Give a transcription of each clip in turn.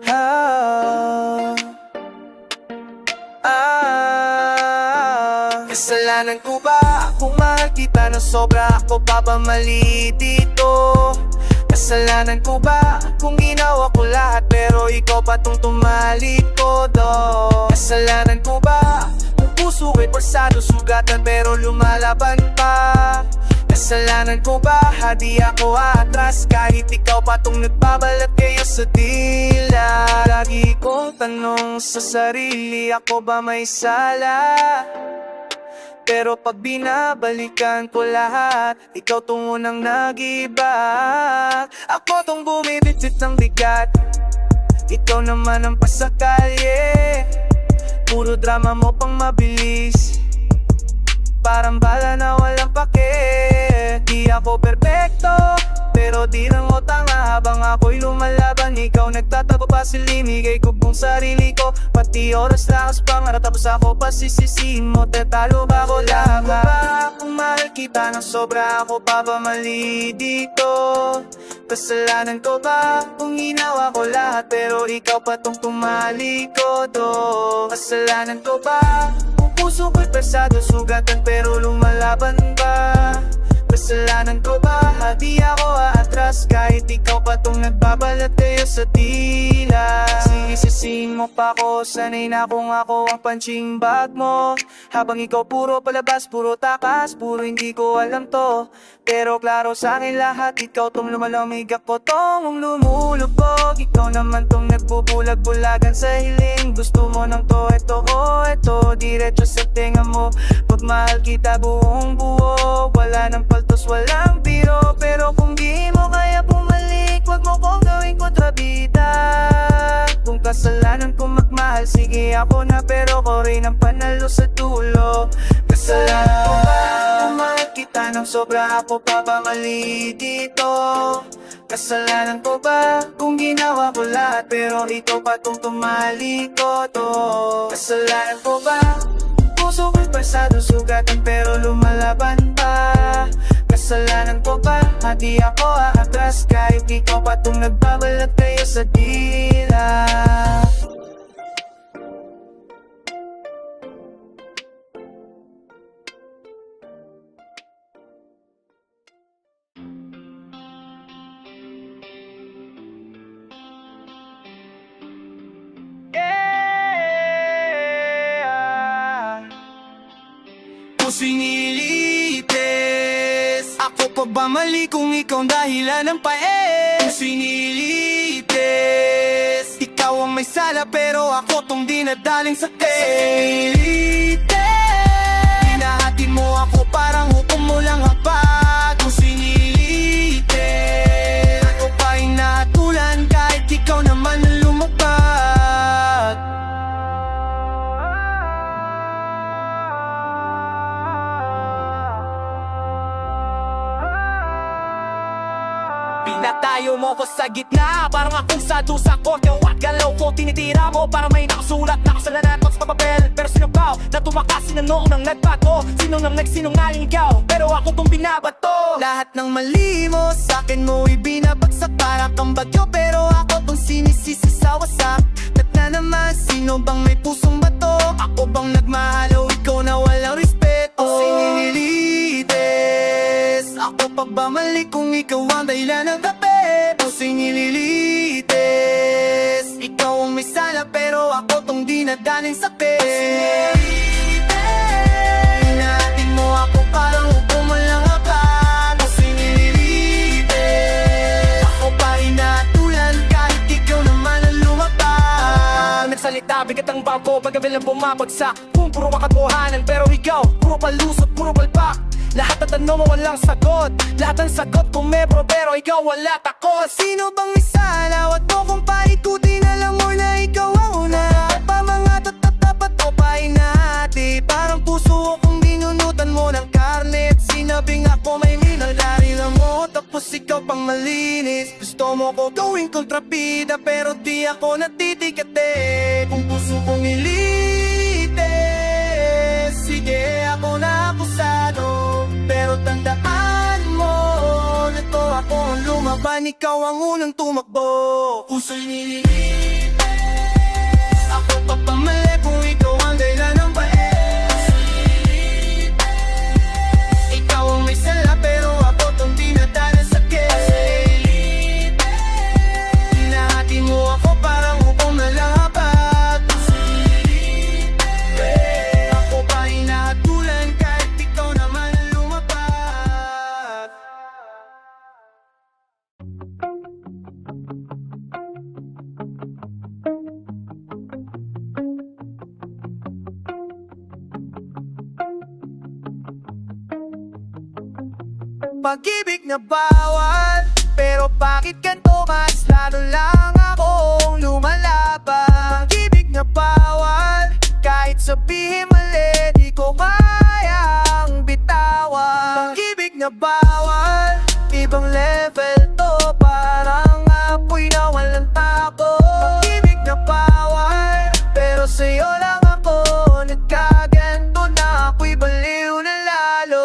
ah, Kasalanan ko ba kung mahal kita ng sobra? Ako pa ba mali dito? Kasalanan ko ba kung ginawa ko lahat pero ikaw pa tong tumalikodo? Kasalanan ko ba kung puso ko'y pasado sugatan pero lumalaban pa? Kasalanan ko ba di ako atras kahit ikaw pa tong nagbabalat kayo sa dila? Lagi kong tanong sa sarili, ako ba may sala? Pero pag binabalikan ko lahat, ikaw tong unang nag-iba. Ako tong bumibitit ng bigat, ikaw naman ang pasakalye. Puro drama mo pang mabilis, parang bala na walang pake. Di ako perpekto, pero di lang mo tanga. Habang ako'y lumalaban, ikaw nagtatago pa silimigay ko kung sarili ko. Pati oras lakas pangarap, tapos ako pa sisisihin mo. Tetalo ba ko laban? Ba kung mahal kita ng sobra, ako pa ba mali dito? Kasalanan ko ba kung ginawa ko lahat pero ikaw pa tong tumalikodo? Kasalanan ko ba kung puso ko'y pesado sugatan pero lumalaban ba? Kasalanan ko ba di ako aatras kahit ikaw pa tong nagbabalat kayo sa tila? Sinisisihin mo pa ko, sanay na kung ako ang punching bag mo. Habang ikaw puro palabas, puro takas, puro hindi ko alam to. Pero klaro sa akin lahat, ikaw tong lumalamig, ako tong lumulubog. Ikaw naman tong nagbubulag-bulagan sa hiling. Gusto mo ng to, eto o eto, diretso sa tenga mo. Pag mahal kita buong buo, wala nang paltos, walang biro. Pero kung di mo kaya bumalik, wag mo kong gawing kontrabida. Kung kasalanan ko magmahal, sige ako na, pero ko rin ang panalo sa dulo. Kasalanan ko ba kung mahal kita ng sobra, ako pa ba mali dito? Kasalanan ko ba kung ginawa ko lahat pero ikaw pa tong tumalikodo? Kasalanan ko ba puso ko'y pasado sugatan pero lumalaban pa? Kasalanan ko ba di ako aatras kahit ikaw pa tong nagbabalat kayo sa dila? Sinilites, ako pa ba mali kung ikaw dahilan ng paes? Kung sinilites, ikaw ang may sala pero ako tong dinadaling sakit. Sinilites, hinahatin mo ako parang hukom mo lang hapag. Kung sinilites, ako pa hinahatulan kahit ikaw naman ang lumagpag. Pinatayo mo ko sa gitna, parang akong sado sa korte. At galaw ko tinitira mo para may nakasulat na kasalanan ko sa papel. Pero sino ba na tumakas, sinanong nang nagbago? Sino nang nagsinungaling ikaw? Pero ako tong binabato. Lahat ng mali mo sa'kin mo ibinabagsak para kang bagyo, pero ako tong sinisisi sa wasak. At na naman, sino bang may pusong bato? Ako bang nagmahal o ikaw na walang respeto? Sinilites, ako pa ba mali kung ikaw ang dahilan ng kape? O sinilites, ikaw ang may sala pero ako tong dinadaling sakit. Sinilites, hinahatin mo ako parang hukom mo lang hapag. O sinilites, ako pa hinahatulan kahit ikaw naman ang lumapag. Nagsalita, bigat ang bangko, pagkabil ang bumabagsak. Kung puro makatohanan pero ikaw, puro palusot, puro palpak. Lahat ng tanong mo walang sagot, lahat ng sagot kumebro pero ikaw wala takot. Sino bang may sala? Wag mo kong paikutin, alam mo na ikaw ang una. Pa mga tatatapat o pahinahati, parang puso kong dinunutan mo ng karne. At sinabing ako may minalari lang mo, tapos ikaw pang malinis. Gusto mo ko gawing kontrabida pero di ako natitikate. Kung puso kong ilites, sige ako na akusado. Pero tandaan mo, nito ako ang lumaban, ikaw ang unang tumakbo. Puso'y nililipit, ako pa pamali kung ikaw ang dahilan ng paes. Ikaw ang may sala pero ako tong dinadala sa sakit. Hinahati mo ako parang upong nalapat. Ako pa hinahatulan kahit ikaw naman ang lumapat. Pag-ibig na bawal, pero bakit ganito mas lalo lang akong lumalaban? Pag-ibig na bawal, kahit sabihin mali, di ko kayang bitawan. Pag-ibig na bawal, ibang level to, parang apoy na walang takot. Pag-ibig na bawal, pero sa'yo lang ako nagkaganto na ako'y baliw na lalo.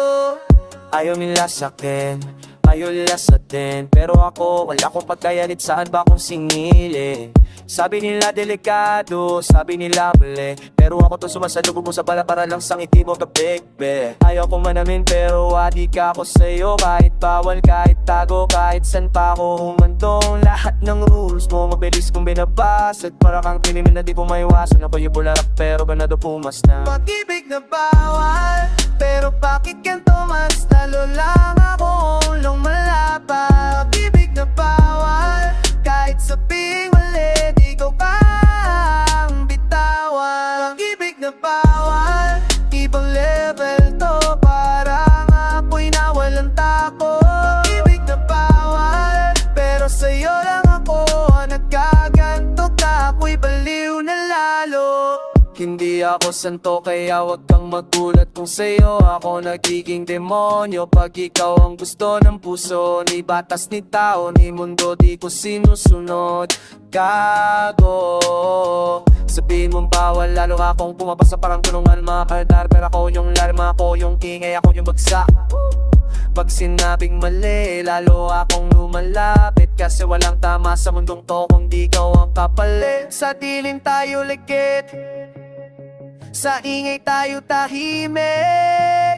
Ayaw nila sa'kin, ayaw nila sa atin, pero ako, wala akong pagkayalit, saan ba akong singilin? Sabi nila delikado, sabi nila mali, pero ako to sumasalubog mo sa bala para lang sa ngiti mo kabigbe. Ayaw ko manamin pero wadi ka ako sa'yo, kahit bawal, kahit tago, kahit san pa ako humantong. Lahat ng rules mo mabilis kong binabasag, para kang tinimin na di ko maiwasan. Ako yung bularak pero ganado pumas na. Pag-ibig na bawal, pero bakit ganito mas lalo lang akong lumalaban? Pag-ibig na bawal, kahit sabing mali, di ko kang bitawan. Pag-ibig na bawal, ibang level to, parang apoy na walang takot. Pag-ibig na bawal, pero sa'yo lang ako nagkaganto ka, ako'y baliw na lalo. Hindi ako santo kaya wag kang magulat kung sa'yo ako nagiging demonyo. Pag ikaw ang gusto ng puso, ni batas ni tao, ni mundo di ko sinusunod. Gago, sabihin mong bawal, lalo akong pumapasa parang tulungan mga kardar. Pero ako yung larma, ako yung ingay, ako yung bagsak. Pag sinabing mali, lalo akong lumalapit, kasi walang tama sa mundong to kung di ikaw ang kapalit. Sa dilim tayo ligit, sa ingay tayo tahimik,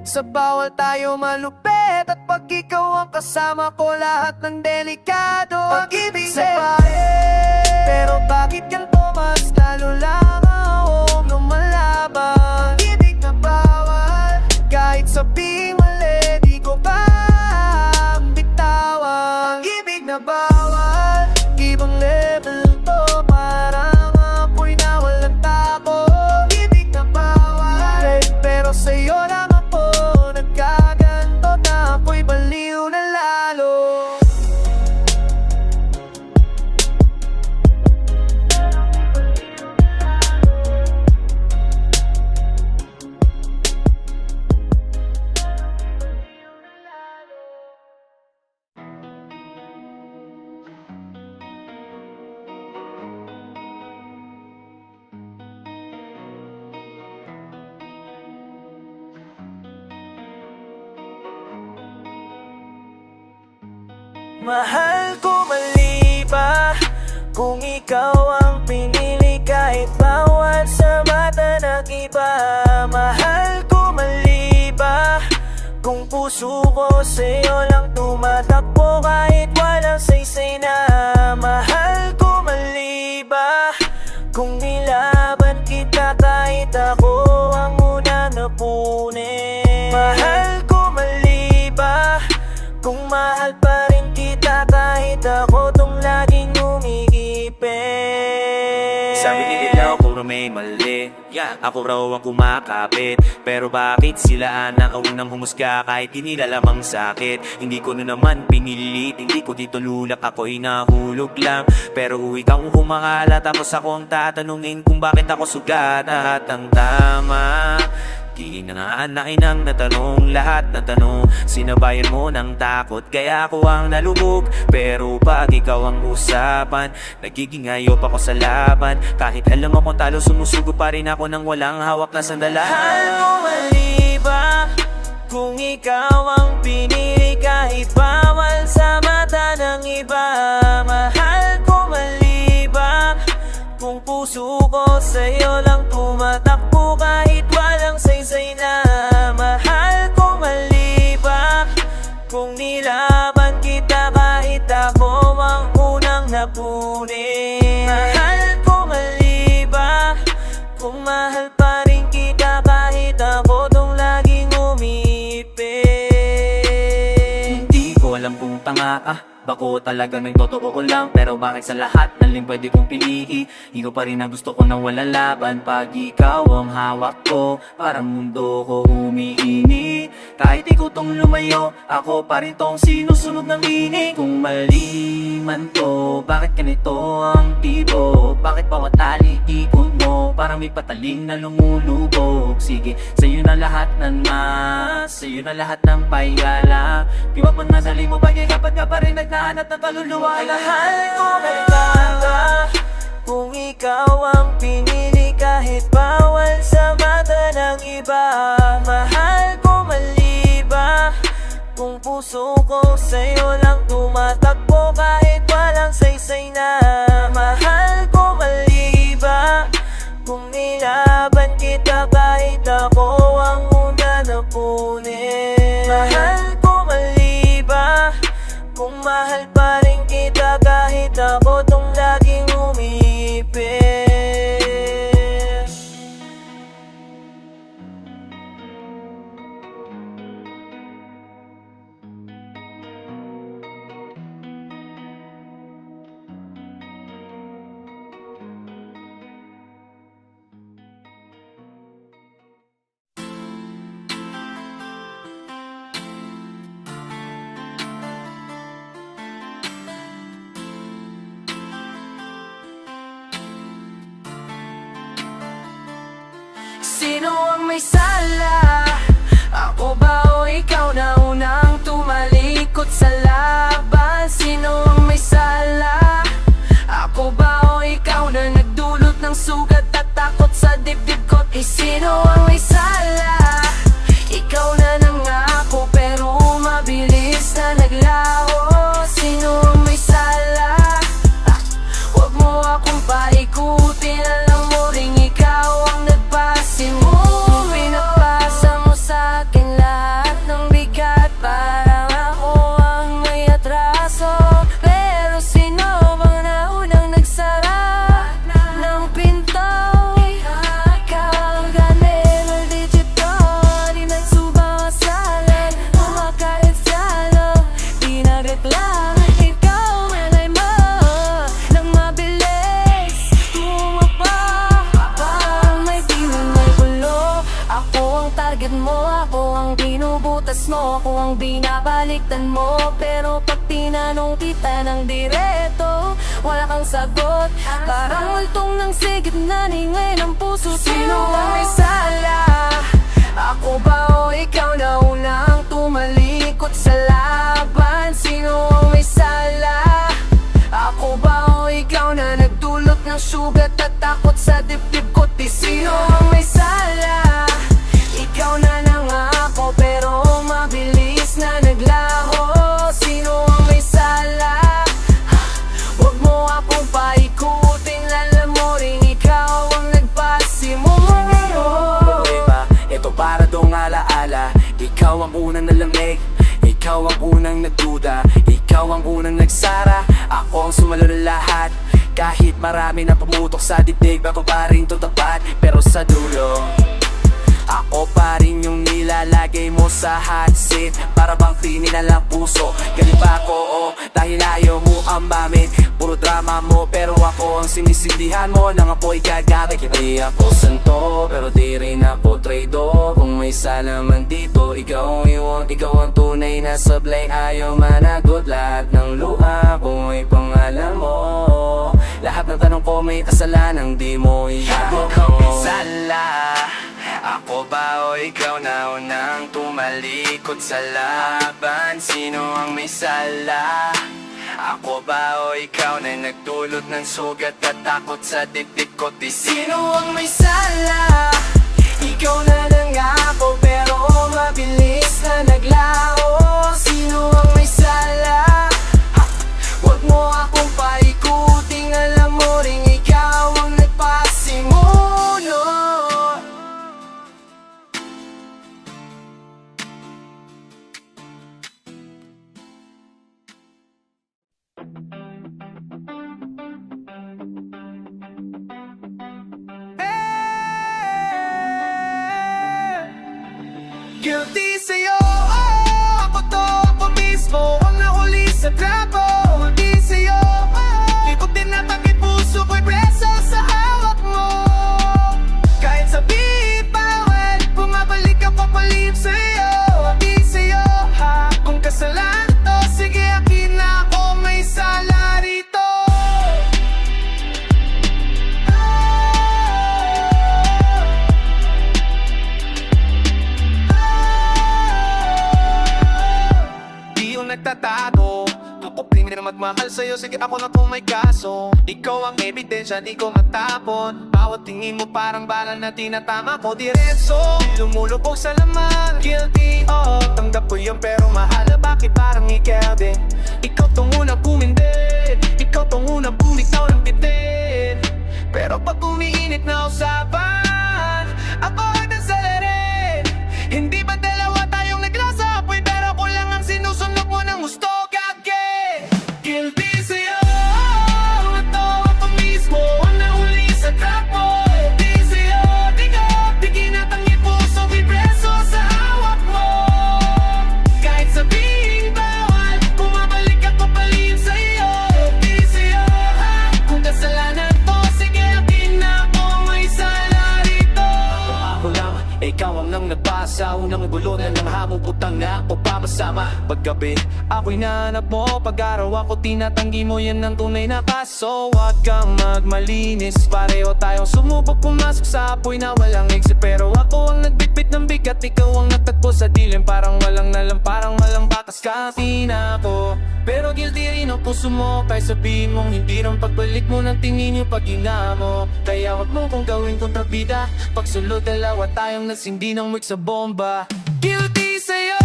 sa bawal tayo malupit, at pag ikaw ang kasama ko, lahat ng delikado. Pag-ibig sa bahay, pero bakit ganito mas lalo lang akong lumalaban? Pag-ibig na bawal, kahit sabing mali, di ko pa bitawan. Pag-ibig na bawal, ibang level to, parang apoy na walang takot. Pero sa'yo lang ako nagkaganto na ako'y baliw na lalo. Mahal ko mali ba kung ikaw ang pinili, kahit bawal sa mata ng iba? Mahal ko mali ba kung puso ko sa'yo lang tumatakbo, kahit walang saysay na? Mahal ko mali ba kung nilaban kita kahit ako ang unang napunin? Mahal ko mali ba kung mahal pa rin kita kahit ako tong laging umigipin? Sabi nila kung may mali, ako raw ang kumakapit, pero bakit sila ang unang humusga kahit di nila lamang sakit? Hindi ko na naman pinilit, hindi ko dito lulak, ako'y nahulog lang. Pero ikaw ang kumakalat, tapos ako ang tatanungin kung bakit ako sugat. At ang tama, di na nga nainang natanong, lahat na tanong sinabayan mo ng takot, kaya ako ang nalubog. Pero pag ikaw ang usapan, nagiging ayop ako sa laban. Kahit alam mo kung talo, sumusugo pa rin ako nang walang hawak na sandalan. Mahal mo mali ba kung ikaw ang pinili, kahit bawal sa mata Kung nilaban kita kahit ako ang unang napunin. Mahal ko mali ba? Kung mahal pa rin kita kahit ako tong laging umipin. Hindi ko alam kung tanga ka, bako talaga nagtotoo ko lang. Pero bakit sa lahat ng ling pwede kong piliin, ikaw pa rin ang gusto ko na walang laban. Pag ikaw ang hawak ko, parang mundo ko umiinit. Kahit ikaw tong lumayo, ako pa rin tong sinusunod ng meaning. Kung mali man to, bakit ganito ang tipo? Bakit bawat talikod mo, parang may pataling na lumulubog? Sige, sa'yo na lahat ng mas, sa'yo na lahat ng payala. Di ba pang nasali mo pa kapag ka pa rin nagnahanap ng kaluluwa? Mahal ko kailangan kung ikaw ang pinili kahit bawal sa mata ng iba. Mahal ko mali ba? Kung puso ko sa'yo lang tumatakbo kahit walang saysay na. Mahal ko mali ba? Kung nilaban kita kahit ako ang una napunin. Mahal ko mali ba? Kung mahal pa rin kita kahit ako tong laging umipin. Sino ang may sala? Ako ba o ikaw na unang tumalikod sa laban? Sino ang may sala? Ako ba o ikaw na nagdulot ng sugat at takot sa dibdib ko? Sino ang may sala? Ikaw na nangako pero mabilis na naglaho. Sino ang may sala? Huwag mo akong paikutin, alam mo ring ikaw ang nagpasin mo. Pinagpasa mo sa'kin lahat ng bigat, parang ako ang may atraso. Pero sino bang naunang nagsara ng pinto? Ikaw ang ganero dito, di nagsubang asalan, kumakalit salo, di nagreklamo. Ikaw malay mo nang mabilis tumapa, parang may piling may gulo. Ako ang target mo, ako ang binubutas mo, ako ang binabaliktan mo. Pero pag tinanong kita ng direto, wala kang sagot, parang multong ng sigit na ningay ng puso. Sino ang may sala? Ako ba o ikaw na unang tumalikod sa laban? Sino ang may sala? Ako ba o ikaw na nagdulot ng sugat at takot sa dibdib ko? Sino ang may sala? Ikaw na nangako pero mabilis na naglaho. Sino ang may sala? Huwag mo akong paikutin, alam mo rin ikaw ang nagpasimulo. Diba, ito para dong alaala. Ikaw ang unang nalamig, ikaw ang unang nagduda, ikaw ang unang nagsara, ako ang sumalo ng lahat. Kahit marami na pumutok sa dibdib, ako pa rin tutapat. Pero sa dulo, ako pa rin yung nilalagay mo sa hot seat, para bang tinilalang puso. Galing ba ako o dahil ayaw mo ambamin? Puro drama mo pero ako ang sinisindihan mo ng apoy gagamit. Hindi ako santo pero di rin ako traidor. Kung may salaman dito, ikaw ang iwan, ikaw ang tunay na sablay. Ayaw managot lahat ng luha kung may pangalan mo. Lahat ng tanong ko may kasalanang di mo iyagot mo. Sala, ako ba o ikaw na unang tumalikod sa laban? Sino ang may sala? Ako ba o ikaw na nagdulot ng sugat at takot sa dibdib ko? Sino ang may sala? Ikaw na nangako pero mabilis na naglaho. Sino ang may sala? Huwag mo akong paikuting, alam mo rin ikaw ang nagpasimulo. Guilty sa'yo, oh, ako to, ako mismo ang nahuli sa trapo. Guilty sa'yo, oh, likod din na takip puso ko'y preso sa hawak mo. Kahit sabihin bawal, bumabalik ako palim sa'yo. Guilty sa'yo, ha, kung kasalanan to, sige akin na ako may sala rito. Nagtatago ako krimen na magmahal sa'yo, sige ako na kung may kaso. Ikaw ang ebidensya, di ko matapon. Bawat tingin mo parang bala na tinatama ko diretso. Di lumulubog sa laman, guilty, oh. Tanggap ko yun pero mahal, bakit parang ikaw din? Ikaw tong unang bumindin, ikaw tong unang bumitaw ng bitin. Pero pag umiinit na usapan, ako ang nasala rin. Hindi ba dalawa tayong naglasa apoy, pero ko lang ang sinusunod mo ng gusto, kage. Guilty sa'yo, ito ako mismo ang nahuli sa trap mo. Guilty sa'yo, di kinatanggi puso, may preso sa hawak mo. Kahit sabihing bawal, bumabalik ako palim sa'yo. Guilty sa'yo, kung kasalanan to, sige akin na ako may sala rito. Ako lang, ikaw ang nang nagbasa, unang gulunan ng hamong putang na ako pa masama. Paggabi, ako'y nahanap mo, pag-araw ako tinatanggi mo, yan ang tunay na kaso. Huwag kang magmalinis, pareho tayong sumubok pumasok sa apoy na walang exit. Pero ako ang nagbitbit ng bigat, ikaw ang natagpo sa dilim. Parang walang nalang, parang walang bakas kasi na ako. Pero guilty rin ang puso mo, kahit sabihin mong hindi rin pagbalik mo ng tingin yung pag-ina mo. Kaya wag mo kong gawin kontrabida, pagsulod dalawa tayong nasindi ng wik sa bomba. Guilty sa'yo,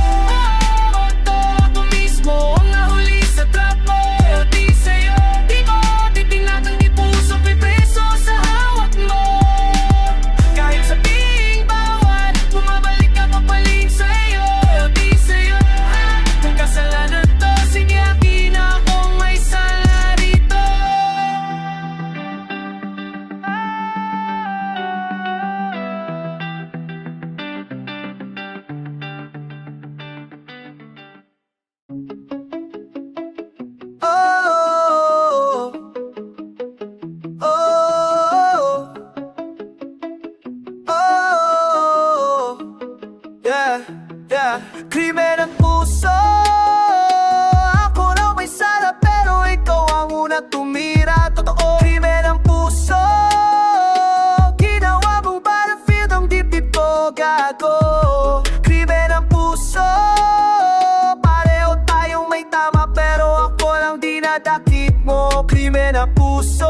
ito ako mismo ang nahuli sa trap mo. Guilty sa'yo, di ko titinatang di puso, may preso sa hawak mo. Kahit sabihing bawal, bumabalik ako palim sa'yo. Guilty sa'yo, kung kasalanan to, sige akin na akong may sala rito. Oh, oh, oh, yeah, yeah. Krimen ang puso, ako raw may sala pero ikaw ang unang tumira. Totoo, krimen ang puso, ginawa mong battlefield ang dibdib ko, gago. Krimen ang puso, pareho tayong may tama pero ako lang dinadakip mo. Krimen ang puso,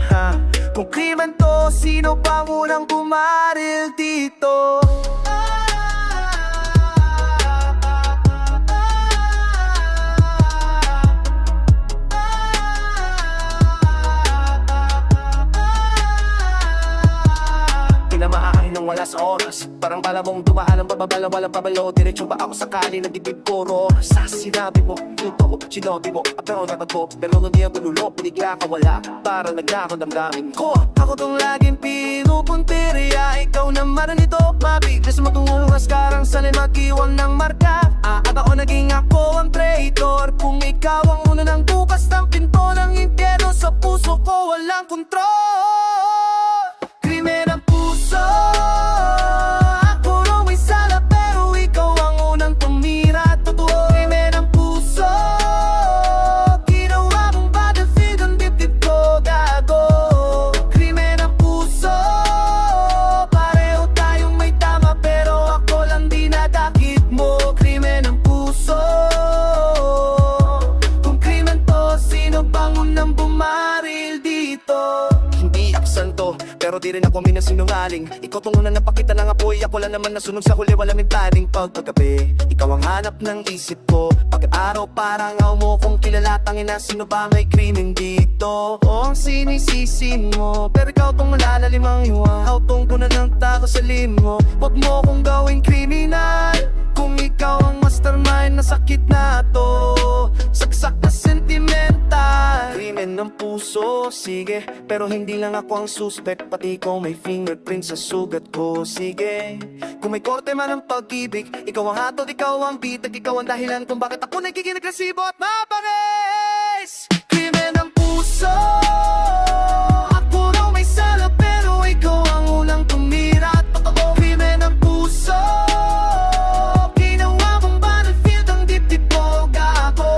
ha. Kung krimen to, sino bang unang bumaril dito? Pinamaahin ng wala sa oras, parang bala mong dumaan ang bababala, walang pabalo. Diretsyo ba ako sakali ng dibdib ko? Sa sinabi mo, ito, sinabi mo, pero natago. Pero nung di ang bululo, pinigla ka wala, parang nagnakaw damdamin ko. Ako tong laging pinupuntirya, ikaw naman nito. Mabilis matulungas karang sanay mag-iwan ng marka. At ako naging ako ang traitor, kung ikaw ang una ng bukas ng pinto ng impyerno. Sa puso ko walang kontrol. Krimen ang puso, ako raw may sala pero ikaw ang unang tumira. Totoo, krimen ang puso, ginawa mong battlefield ang dibdib ko, gago. Krimen ang puso, pareho tayong may tama pero ako lang dinadakip mo. Krimen ang puso, kung krimen to, sino bang unang bumaril dito? Hindi ako santo, pero di rin ako minasinungaling. Ikaw tong unang napakita ng apoy, ako lang naman nasunog sa huli, wala may planning. Pagkagabi, ikaw ang hanap ng isip ko. Pag-araw parang aw mo kung kilala, tangin na sino ba may krimen dito? O ang sinisisi mo, pero ikaw tong malalalim ang hiwa. Ikaw tong kuna ng tako sa limo. Huwag mo kong gawing kriminal, kung ikaw ang mastermind na sakit na to. Saksak na sentimental, krimen ng puso, puso, sige. Pero hindi lang ako ang suspect, pati ikaw may fingerprint sa sugat ko, sige. Kung may korte man ang pag-ibig, ikaw ang hatod, ikaw ang bitag, ikaw ang dahilan kung bakit ako nagiging agresibo at mapanis. Krimen ng puso, ako raw may sala pero ikaw ang unang tumira at totoo. Krimen ng puso, ginawa mong battlefield ang dibdib mo, gago.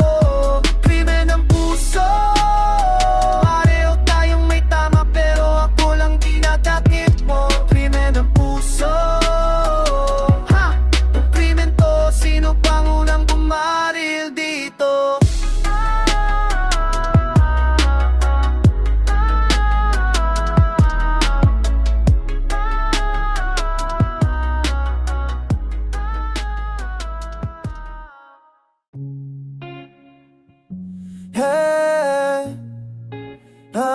Krimen ng puso, pareho tayong may tama pero ako lang dinadakip mo. Krimen ng puso, ha! Ang krimen to, sino pang unang bumaril dito? Hey, ay,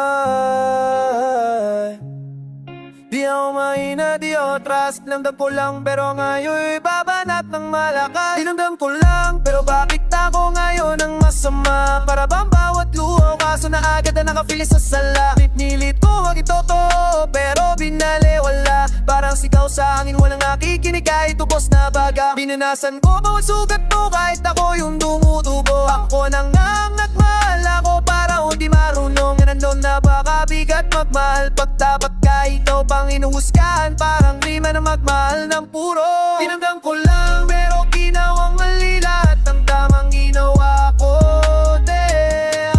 di ako mahina, di ako trust. Dinamdam ko lang pero ngayon babanat ng malakas. Dinamdam ko lang pero bakit ako ngayon ang masama? Para bang bawat luho kaso na agad na nakafili sa sala. Nilit ko wag itotoo pero binaliwala. Parang sigaw sa hangin walang nakikinig kahit ubos na baga. Binanasan ko bawat sugat mo kahit ako yung dumutubo. Ako nang nagmahal ako para hindi marunong. Nandun na baka bigat magmahal pag dapat ka ikaw pang inuhusgahan. Parang krimen na magmahal ng puro. Dinamdam ko lang pero ginawang mali lahat ng tamang ginawa ko. Damn.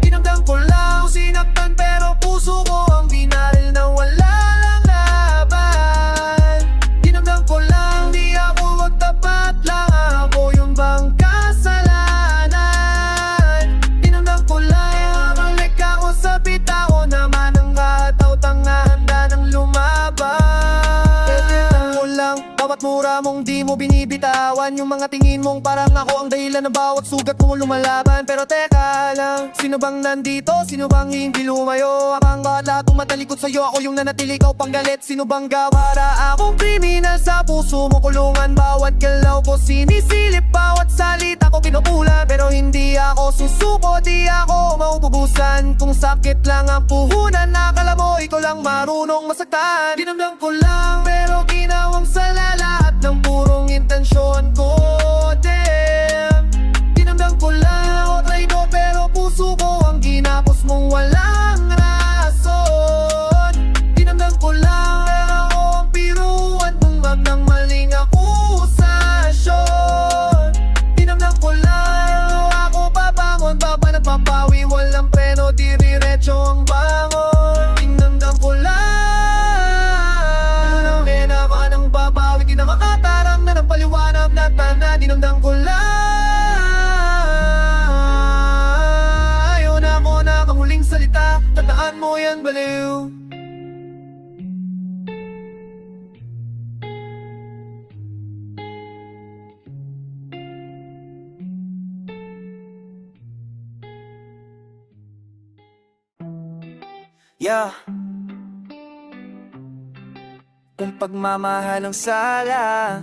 Dinamdam ko lang sinaktan pero puso ko ang binaril na wala lang laban. Dinamdam ko lang di ako magtapat lang ako yung bang kasalanan. Dinamdam ko lang balik ako sa bitaw naman ang kataw tanga handa ng lumaban. Dinamdam ko lang bawat mura mong di mo binibitawan. Yung mga tingin mong parang ako ang dahilan ng bawat sugat mo lumalaban. Pero teka lang, sino bang nandito? Sino bang hindi lumayo? Akang lahat umatalikod sa'yo, ako yung nanatili, ikaw pang galit. Sino bang gawara? Akong kriminal sa puso mo kulungan. Bawat galaw ko sinisilip, bawat salita ko pinupulan. Pero hindi ako susuko, di ako maububusan. Kung sakit lang ang puhunan, nakala mo ikaw lang marunong masaktan. Dinamdam ko lang pero ginawang sala lahat ng purong intensyon ko. Damn. Dinamdam ko lang ako traitor pero puso ko ang ginapos mong walang rason. Dinamdam ko lang ako ang piruan mong ng maling akusasyon. Dinamdam ko lang ako pabangon, babanat papawi, walang preno, diriretso ang bangon. Dinamdam ko lang kaya ka nang babawi, di na makatarang na ng paliwanag na tana. Dinamdam ko lang ayaw na ako na kamuling salita, tandaan mo yan baliw. Yeah. Kung pagmamahal ang sala,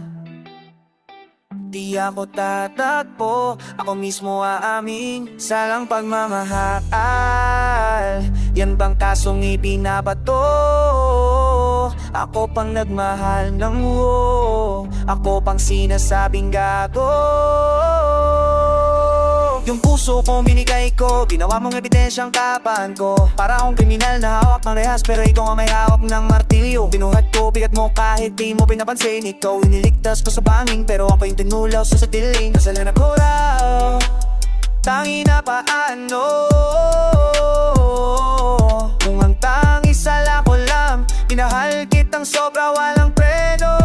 di ako tatakbo, ako mismo aamin. Salang pagmamahal, yan bang kasong ibinabato? Ako pang nagmahal ng ako pang sinasabing gago. Yung puso ko binigay ko, ginawa mong ebidensyang kapan ko. Para akong kriminal na hawak ng rehas, pero ikaw ang may hawak ng martilyo. Binuhat ko, bigat mo kahit di mo pinapansin. Ikaw iniligtas ko sa banging, pero ako yung tinulaw sa satiling. Kasalanan ko raw, tangi na paano? Kung ang tangi sala ko lang, minahal kitang sobra walang preno.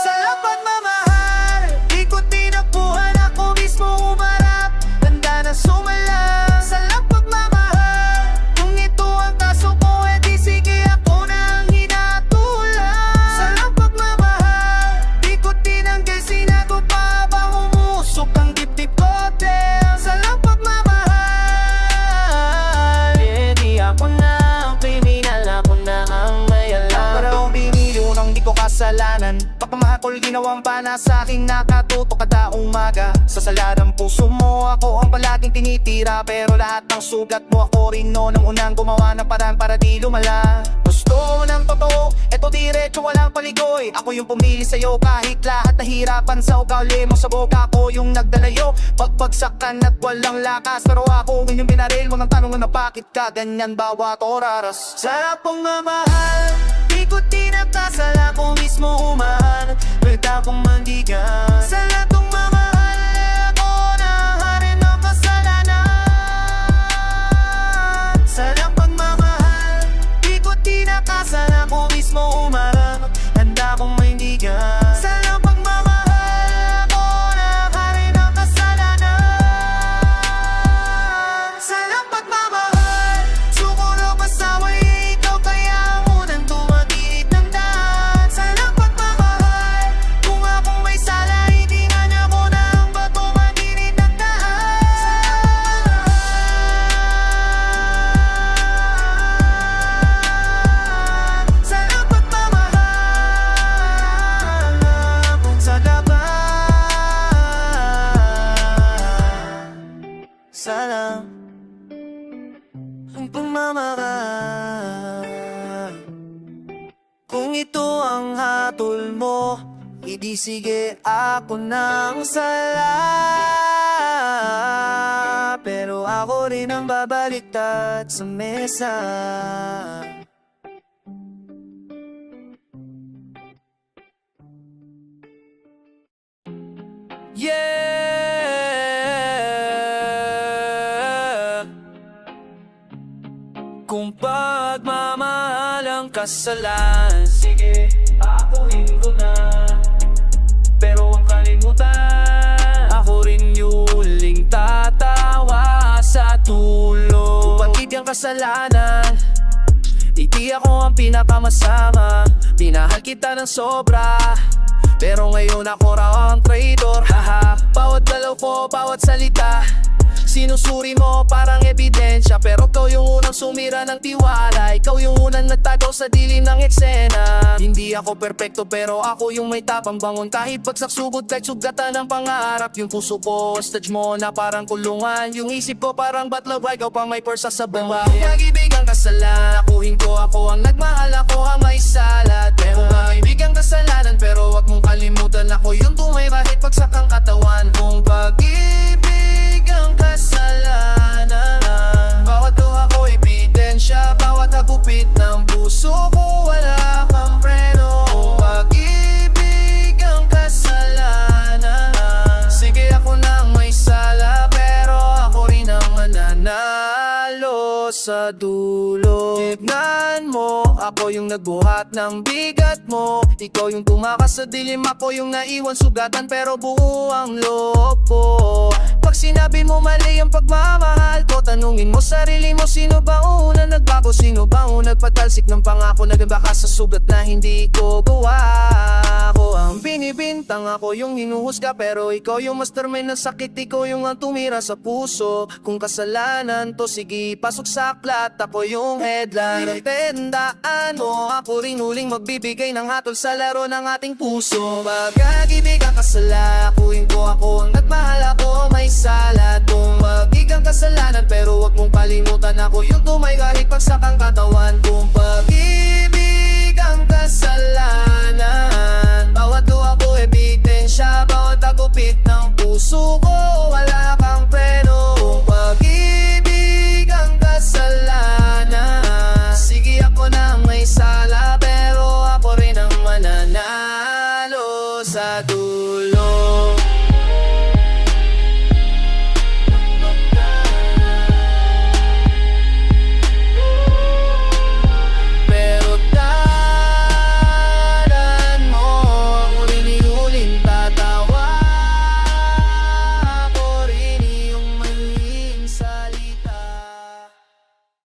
Sa lapat mamahal, di ko tinakbuhan, ako mismo umarap. Tanda na sumala sa lapat mamahal. Kung ito ang kaso ko, edi sige ako na ang hinatulan. Sa lapat mamahal, di ko tinanggay, sinagot pa habang umusok ang dibdib ko. Damn. Sa lapat mamahal, edi ako na ang kriminal, ako na ang may alam. Ginawang pana sa aking nakatuto kada umaga. Sa saladang puso mo ako ang palaging tinitira, pero lahat ng sugat mo ako rin noon ang unang gumawa ng paraan para di lumala. Gusto mo ng totoo, eto diretso walang paligoy. Ako yung pumili sa'yo kahit lahat nahirapan sa ugali mo. Sa boka ko yung nagdalayo, pagbagsakan at walang lakas. Pero ako yung binaril mo ng tanong na bakit ka ganyan bawat oras. Sarap pong mamahal, di ko tinakasal, ako mismo umahan. Pwede akong mandigan sa lahat ng mamahal, ako na hari ng kasalanan. Sa lahat ng pagmamahal, di ko tinakasal, ako mismo umahan. Handa akong mandigan sa lahat ng pagmamahal, ako na hari ng kasalanan. Sa lahat ng pagmamahal, sukuro pasaway, ikaw kaya ang unang tumatinit ng daan. Sa lahat ng pagmamahal, kung akong may sala, hindi nga niya ko na ang bato matinit ng daan. Sa lahat ng pagmamahal, sa laban. Sana ang pagmamahal, kung ito ang hatol mo, hindi sige ako nang sala. Pero ako rin ang babaliktad sa mesa. Yeah. Kung pagmamahal ang kasalan, sige, akuhin ko na. Pero ang kalimutan, ako rin yung huling tatawa sa tulog. Kung bakit yung kasalanan, di ako ang pinakamasama. Pinahal kita ng sobra, pero ngayon ako raw ang traitor. Haha, bawat galaw ko, bawat salita, sinusuri mo parang ebidensya. Pero ikaw yung unang sumira ng tiwala, ikaw yung unang nagtago sa dilim ng eksena. Hindi ako perpekto pero ako yung may tapang bangon. Kahit bagsak sugod, kahit sugatan ng pangarap. Yung puso ko, stage mo na parang kulungan. Yung isip ko parang batlaw, ikaw pa may persa sa baba. Pag-ibig ang kasalan, akuhin ko ako ang nagmahal, ako ang may sala. Pero pag-ibig ang kasalanan, pero wag mong kalimutan, ako yung tumay kahit bagsak ang katawan. Kung pag-ibig ang kasalanan, bawat luha ko ebidensya, bawat hagupit ng puso ko wala kang preno. Kung pag-ibig ang kasalanan, sige ako nang may sala, pero ako rin ang mananalo sa dulo. Tignan mo, ako yung nagbuhat ng bigat mo. Ikaw yung tumakas sa dilim, ako yung naiwan sugatan, pero buo ang loob ko. Pag sinabi mo mali ang pagmamahal ko, tanungin mo sarili mo, sino ba unang nagbago? Sino ba unang nagpatalsik ng pangako? Nagamba ka sa sugat na hindi ko gawa. Ako ang binibintang, ako yung hinuhusga, pero ikaw yung mastermind ng sakit. Ikaw yung ang tumira sa puso. Kung kasalanan to, sige pasok sa aklat, ako yung headline. Tandaan mo, ako rin huling magbibigay ng hatol sa laro ng ating puso. Pag-ibig ang kasala, akuhin ko ako ang nagmahal, ako may sala. Kung mag-ibig ang kasalanan, pero wag mong kalimutan, ako yung tumay kahit pagsak ang katawan. Kung pag-ibig ang kasalanan, bawat luha ko ebidensya, bawat agupit ng puso ko wala kang preno. Kung pag-ibig ang kasalanan, sige ako na may sala, pero ako rin ang mananalo sa dulo.